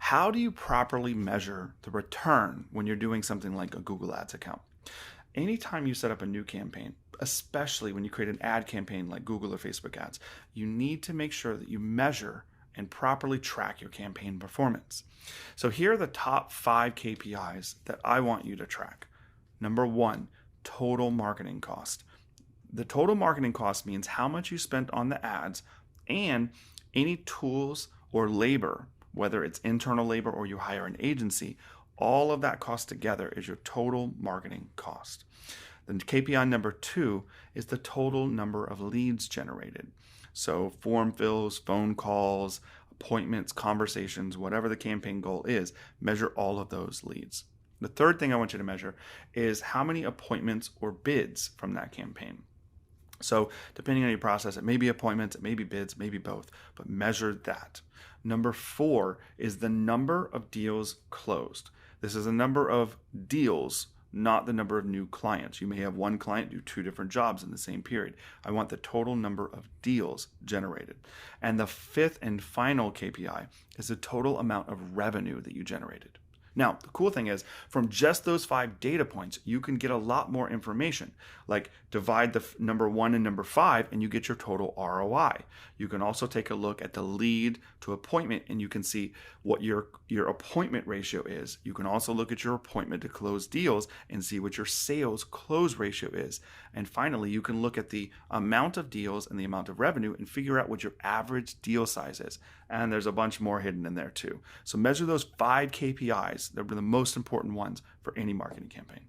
how do you properly measure the return when you're doing something like a Google Ads account? Anytime you set up a new campaign, especially when you create an ad campaign like Google or Facebook ads, you need to make sure that you measure and properly track your campaign performance. So here are the top 5 KPIs that I want you to track. Number 1, total marketing cost. The total marketing cost means how much you spent on the ads and any tools or labor, whether it's internal labor or you hire an agency. All of that cost together is your total marketing cost. Then KPI number 2 is the total number of leads generated. So form fills, phone calls, appointments, conversations, whatever the campaign goal is, measure all of those leads. The third thing I want you to measure is how many appointments or bids from that campaign. So depending on your process, it may be appointments, it may be bids, maybe both, but measure that. Number 4 is the number of deals closed. This is the number of deals, not the number of new clients. You may have one client do 2 different jobs in the same period. I want the total number of deals generated. And the 5th and final KPI is the total amount of revenue that you generated. Now, the cool thing is, from just those 5 data points, you can get a lot more information. Like divide the number 1 and number 5 and you get your total ROI. You can also take a look at the lead to appointment and you can see what your appointment ratio is. You can also look at your appointment to close deals and see what your sales close ratio is. And finally, you can look at the amount of deals and the amount of revenue and figure out what your average deal size is. And there's a bunch more hidden in there too. So measure those 5 KPIs. They're the most important ones for any marketing campaign.